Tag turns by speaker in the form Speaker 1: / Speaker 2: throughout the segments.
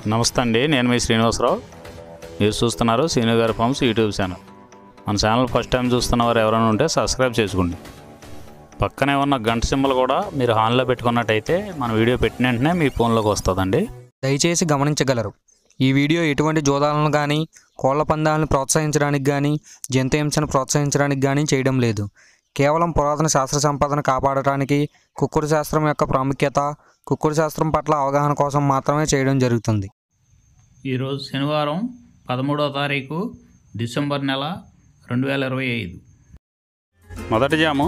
Speaker 1: నమస్తే అండి, నేను మీ శ్రీనివాసరావు. మీరు చూస్తున్నారు శ్రీను గారి ఫార్మ్స్ యూట్యూబ్ ఛానల్. మన ఛానల్ ఫస్ట్ టైం చూస్తున్నవారు ఎవరైనా ఉంటే సబ్స్క్రైబ్ చేసుకోండి. పక్కనే ఉన్న గంట సింబల్ కూడా మీరు ఆన్లో పెట్టుకున్నట్టయితే మన వీడియో పెట్టిన వెంటనే మీ ఫోన్లోకి వస్తుందండి.
Speaker 2: దయచేసి గమనించగలరు, ఈ వీడియో ఎటువంటి జోదాలను కానీ కోళ్ల పందాలను ప్రోత్సహించడానికి కానీ జంతు హింసను ప్రోత్సహించడానికి కానీ చేయడం లేదు. కేవలం పురాతన శాస్త్ర సంపదను కాపాడటానికి, కుక్కుడు శాస్త్రం యొక్క ప్రాముఖ్యత, కుక్కుడు శాస్త్రం పట్ల అవగాహన కోసం మాత్రమే చేయడం జరుగుతుంది.
Speaker 1: ఈరోజు శనివారం 13వ తారీఖు డిసెంబర్ నెల 2025. మొదటి జాము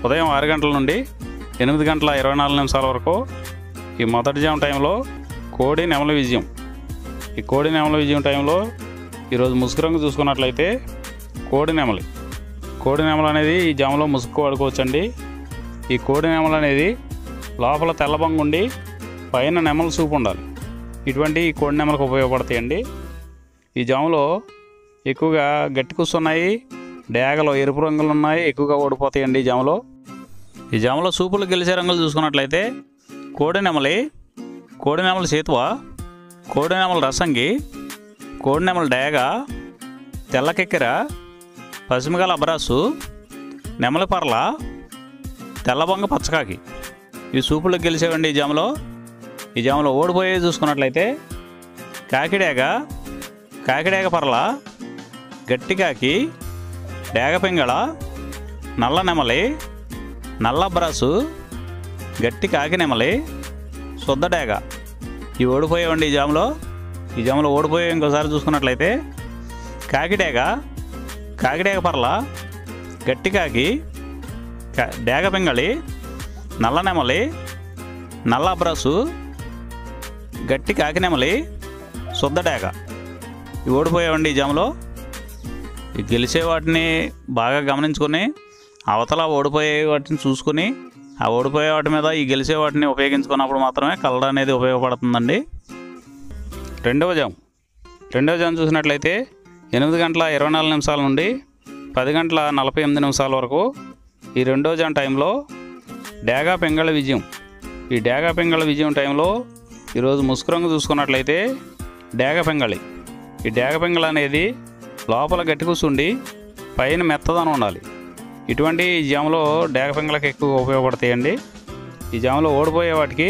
Speaker 1: ఉదయం 6 గంటల నుండి 8 గంటల 24 నిమిషాల వరకు. ఈ మొదటి జాము టైంలో కోడి నెమల విజయం. ఈ కోడి నెమల విజయం టైంలో ఈరోజు ముసుగు రంగు చూసుకున్నట్లయితే కోడి నెమలు అనేది ఈ జాములో ముసుగు వాడుకోవచ్చండి. ఈ కోడి నెమలు అనేది లోపల తెల్లబంగు ఉండి పైన నెమల సూపు ఉండాలి. ఇటువంటి ఈ కోడి నెమలకు ఉపయోగపడతాయండి. ఈ జాములో ఎక్కువగా గట్టి కూస్తున్నాయి, డేగలు ఎరుపు రంగులు ఉన్నాయి, ఎక్కువగా ఓడిపోతాయండి ఈ జాములో సూపులు గెలిచే రంగులు చూసుకున్నట్లయితే కోడి నెమల సేతువ, కోడి నెమల రసంగి, కోడి నెమల డేగ, తెల్లకెక్కెర, పసిమిగల అబ్రాసు, నెమలి పర్ల, తెల్లబొంగ పచ్చకాకి. ఈ సూపులకు గెలిచేవండి ఈ జాములో ఓడిపోయేవి చూసుకున్నట్లయితే కాకిడేగ పర్ల, గట్టికాకి, డేగ పింగళ, నల్ల నెమలి, నల్ల అబ్రాసు, గట్టి కాకి నెమలి, శుద్ధ డేగ. ఇవి ఓడిపోయేవండి ఈ జాములో ఓడిపోయే ఇంకోసారి చూసుకున్నట్లయితే కాకిడేగ పర్ల, గట్టి కాకి, డేగ పింగళి, నల్ల నెమలి, నల్ల అబ్రాసు, గట్టి కాకి నెమలి, శుద్ధ డేగ. ఇవి ఓడిపోయావండి ఈ జాములో. ఈ గెలిచే వాటిని బాగా గమనించుకొని అవతల ఓడిపోయే వాటిని చూసుకుని ఆ ఓడిపోయే వాటి మీద ఈ గెలిచే వాటిని ఉపయోగించుకున్నప్పుడు మాత్రమే కలర్ అనేది ఉపయోగపడుతుందండి. రెండవ జాము చూసినట్లయితే 8 గంటల 24 నిమిషాల నుండి 10 గంటల 48 నిమిషాల వరకు. ఈ రెండో జాము టైంలో డేగ పింగళ విజయం. ఈ డేగ పింగళ విజయం టైంలో ఈరోజు ముసుగు రంగు చూసుకున్నట్లయితే డేగ పింగళి. ఈ డేగ పింగళ అనేది లోపల గట్టి కూర్చుండి పైన మెత్తదనం ఉండాలి. ఇటువంటి ఈ జాములో డేగ పింగళకి ఎక్కువ ఉపయోగపడతాయండి. ఈ జాములో ఓడిపోయే వాటికి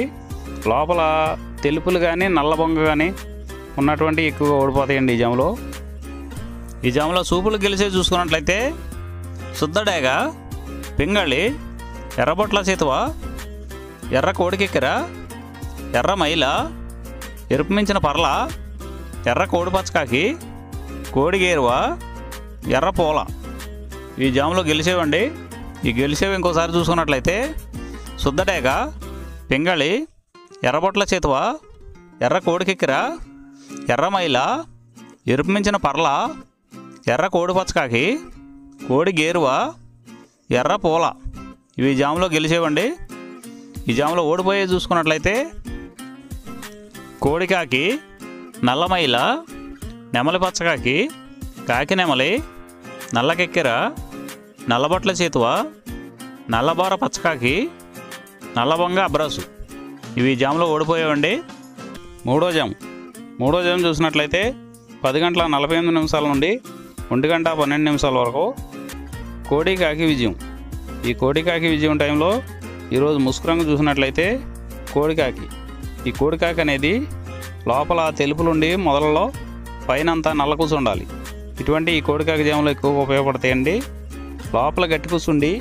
Speaker 1: లోపల తెలుపులు కానీ నల్ల బొంగ కానీ ఉన్నటువంటి ఎక్కువగా ఓడిపోతాయండి ఈ జాములో సూపులు గెలిచే చూసుకున్నట్లయితే శుద్ధ డేగ, పింగళి, ఎర్రబొట్ల చేతువ, ఎర్ర కోడికెక్కెర, ఎర్ర మైల, ఎరుపు మించిన పర్ల, ఎర్ర కోడి పచ్చకాకి, కోడి గేరువ, ఎర్ర పూల. ఈ జాములో గెలిచేవండి. ఈ గెలిచేవి ఇంకోసారి చూసుకున్నట్లయితే శుద్ధ డేగ, పింగళి, ఎర్రబొట్ల చేతువ, ఎర్ర కోడికెక్కెర, ఎర్ర మైల, ఎరుపు మించిన పర్ల, ఎర్ర కోడి పచ్చకాకి, కోడి గేరువ, ఎర్ర పూల. ఇవి జాములో గెలిచేవండి. ఈ జాములో ఓడిపోయే చూసుకున్నట్లయితే కోడికాకి, నల్లమైల, నెమలి పచ్చకాకి, కాకి నెమలి, నల్లకెక్కెర, నల్లబొట్ల చేతువ, నల్లబోర పచ్చకాకి, నల్లబొంగ అబ్రాసు. ఇవి జాములో ఓడిపోయేవండి. మూడో జాము చూసినట్లయితే 10 గంటల 48 నిమిషాల నుండి 1 గంట 12 నిమిషాల వరకు. కోడికాకి విజయం. ఈ కోడికాకి విజయం టైంలో ఈరోజు ముసుగు రంగు చూసినట్లయితే కోడికాకి. ఈ కోడికాకి అనేది లోపల తెలుపులుండి మొదలలో పైన అంతా నల్ల కూర్చుండాలి. ఇటువంటి ఈ కోడికాకి జాములు ఎక్కువగా ఉపయోగపడతాయండి. లోపల గట్టి కూర్చుండి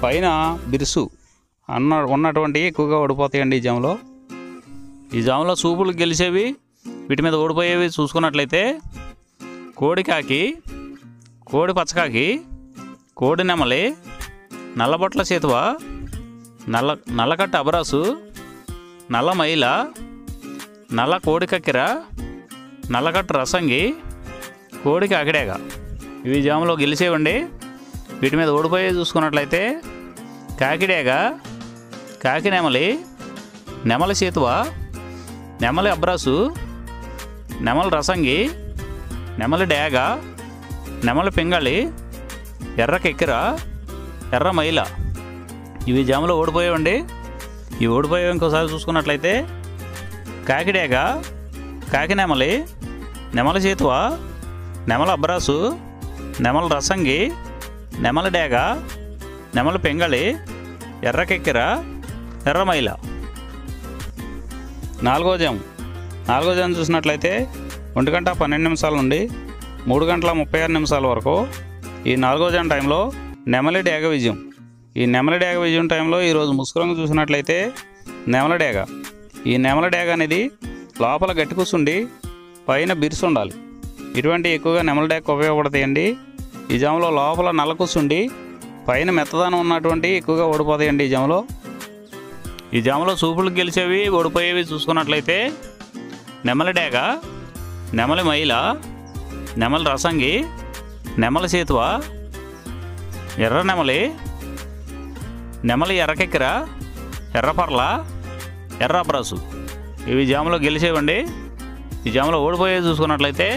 Speaker 1: పైన బిరుసు ఉన్నటువంటి ఎక్కువగా ఓడిపోతాయండి ఈ జాములో సూపులు గెలిచేవి, వీటి మీద ఓడిపోయేవి చూసుకున్నట్లయితే కోడికాకి, కోడి పచ్చకాకి, కోడి నెమలి, నల్లబొట్ల చేతువ, నల్లకట్ట అబరాసు, నల్ల మైల, నల్ల కోడి కక్కెర, నల్లకట్ట రసంగి, కోడి కాకిడేగ. ఇవి జాములో గెలిచేవండి. వీటి మీద ఓడిపోయే చూసుకున్నట్లయితే కాకిడేగ, కాకి నెమలి, నెమలి చేతువ, నెమలి అబ్రాసు, నెమలి రసంగి, నెమలి డేగ, నెమలి పింగళి, ఎర్ర కెక్కెర, ఎర్ర మైల. ఇవి జాములో ఓడిపోయేవండి. ఈ ఓడిపోయే ఇంకోసారి చూసుకున్నట్లయితే కాకిడేగ, కాకి నెమలి, నెమలి చేతువ, నెమల అబ్రాసు, నెమల రసంగి, నెమలి డేగ, నెమలి పెంగళి, ఎర్ర కెక్కెర, ఎర్ర మైల. నాలుగో జాము చూసినట్లయితే 1:12 నుండి 3:36 వరకు ఈ 4వ జాము టైంలో నెమలి డేగ విజయం. ఈ నెమలి డేగ విజయం టైంలో ఈరోజు ముసుకురంగు చూసినట్లయితే నెమలి డేగ. ఈ నెమలి డేగ అనేది లోపల గట్టి కూర్చుండి పైన బిరుసు ఉండాలి. ఇటువంటి ఎక్కువగా నెమలి డేగ ఉపయోగపడతాయండి. ఈ జాములో లోపల నల్ల కూర్చుండి పైన మెత్తదానం ఉన్నటువంటి ఎక్కువగా ఓడిపోతాయండి. ఈ జాములో సూపులు గెలిచేవి ఓడిపోయేవి చూసుకున్నట్లయితే నెమలి డేగ, నెమలి మైల, నెమలి రసంగి, నెమలి చేతువ, ఎర్ర నెమలి, నెమలి ఎర్రకెక్కెర, ఎర్రపర్ల, ఎర్ర అబ్రాసు. ఇవి జాములో గెలిచేవండి. ఈ జాములో ఓడిపోయేది చూసుకున్నట్లయితే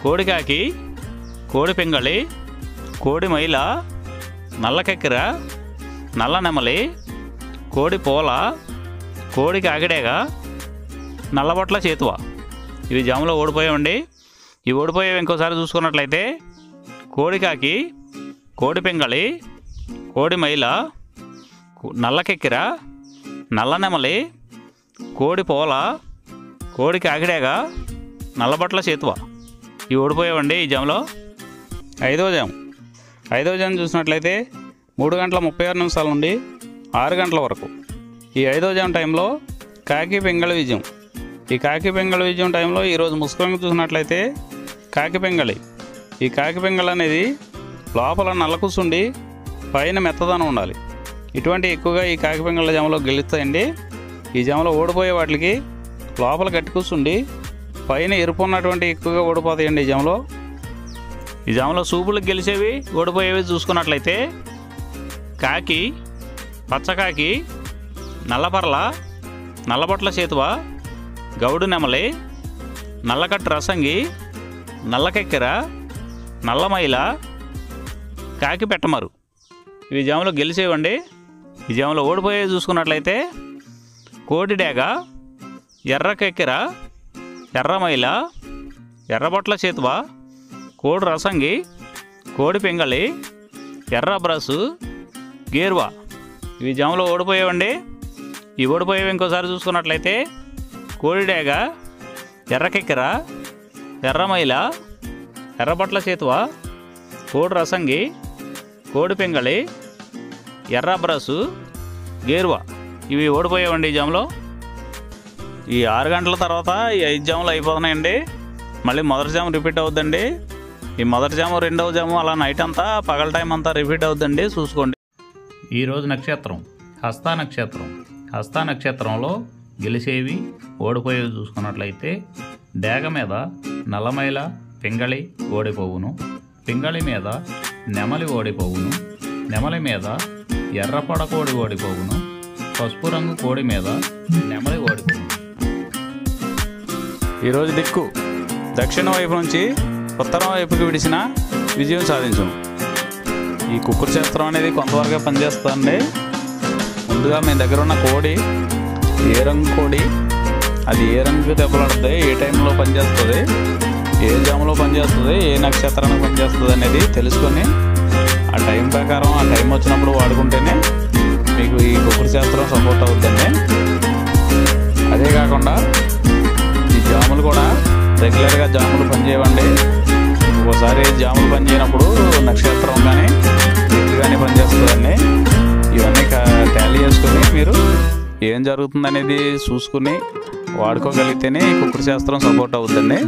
Speaker 1: కోడి కాకి, కోడి పెంగళి, కోడి మైల, నల్ల కెక్కెర, నల్ల నెమలి, కోడి పోల, కోడి కాకిడేగ, నల్లబొట్ల చేతువ. ఇవి జాములో ఓడిపోయావండి. ఈ ఓడిపోయేవి ఇంకోసారి చూసుకున్నట్లయితే కోడి కాకి, కోడి పెంగళి, కోడి మైల, నల్ల కెక్కెర, నల్ల నెమలి, కోడి పోల, కోడి కాకిడేగ, నల్లబొట్ల చేతువ. ఇవి ఓడిపోయావండి ఈ జాములో. ఐదవ జాము చూసినట్లయితే 3:36 నుండి 6 గంటల వరకు ఈ 5వ జాము టైంలో కాకి పెంగళి విజయం. ఈ కాకి పెంగళి విజయం టైంలో ఈరోజు ముసుకురంగు చూసినట్లయితే కాకి పెంగళి. ఈ కాకి పెంగళి అనేది లోపల నల్ల కూసుండి పైన మెత్తదనం ఉండాలి. ఇటువంటి ఎక్కువగా ఈ కాకి పెంగళ జాములో గెలుస్తాయండి. ఈ జాములో ఓడిపోయే వాటికి లోపల గట్టి కూర్చుండి పైన ఎరుపు ఉన్నటువంటి ఎక్కువగా ఓడిపోతాయండి. ఈ జాములో సూపులకు గెలిచేవి ఓడిపోయేవి చూసుకున్నట్లయితే కాకి, పచ్చకాకి, నల్లపర్ల, నల్లబొట్ల చేతువ, గౌడు నెమలి, నల్లకట్టు రసంగి, నల్లకెక్కెర, నల్లమైల, కాకి పెట్టమరు. ఇవి జాములో గెలిచేవండి. ఈ జాములో ఓడిపోయేవి చూసుకున్నట్లయితే కోడి డేగ, ఎర్ర కెక్కెర, ఎర్రమైల, ఎర్రబొట్ల చేతువ, కోడి రసంగి, కోడి పెంగళి, ఎర్ర బ్రసు, గేర్వా. ఇవి జాములో ఓడిపోయేవండి. ఈ ఓడిపోయేవి ఇంకోసారి చూసుకున్నట్లయితే కోడి డేగ, ఎర్ర కెక్కెర, ఎర్రమైల, ఎర్రబొట్ల చేతువ, కోడి రసంగి, కోడి పెంగళి, ఎర్ర బ్రసు, గేర్వా. ఇవి ఓడిపోయావండి ఈ జాములో. ఈ 6 గంటల తర్వాత ఈ 5 జాములు అయిపోతున్నాయండి. మళ్ళీ మొదటి జాము రిపీట్ అవుద్దండి. ఈ మొదటి జాము, రెండవ జాము అలా నైట్ అంతా పగల టైం అంతా రిపీట్ అవుద్దండి. చూసుకోండి. ఈరోజు నక్షత్రం హస్త నక్షత్రం. హస్త నక్షత్రంలో గెలిచేవి ఓడిపోయేవి చూసుకున్నట్లయితే డేగ మీద నల్లమైల పింగళి ఓడిపోవును, పింగళి మీద నెమలి ఓడిపోవును, నెమలి మీద ఎర్రపొడకోడి ఓడిపోవును, పసుపు రంగు కోడి మీద నెమలి ఓడిపోవును. ఈరోజు దిక్కు దక్షిణ వైపు నుంచి ఉత్తరం వైపుకి విడిచిన విజయం సాధించును. ఈ కుక్కుడు శాస్త్రం అనేది కొంతవరకే పనిచేస్తుందండి. ముందుగా మీ దగ్గర ఉన్న కోడి ఏ రంగు కోడి, అది ఏ రంగుకి దెబ్బలాడుతుంది, ఏ టైంలో పనిచేస్తుంది, ఏ జాములో పనిచేస్తుంది, ఏ నక్షత్రానికి పనిచేస్తుంది అనేది తెలుసుకొని ఆ టైం ప్రకారం ఆ టైం వచ్చినప్పుడు వాడుకుంటేనే మీకు ఈ కుక్కుడు శాస్త్రం సపోర్ట్ అవుతుందండి. అదే కాకుండా ఈ జాములు కూడా రెగ్యులర్గా జాములు పనిచేయవండి. ఒక్కోసారి జాములు పనిచేయనప్పుడు నక్షత్రం కానీ దిక్కు కానీ పనిచేస్తుందండి. ఇవన్నీ టాలీ చేసుకుని మీరు ఏం జరుగుతుందనేది చూసుకుని వాడుకోగలిగితేనే ఈ కుక్కుడు శాస్త్రం సపోర్ట్ అవుతుందండి.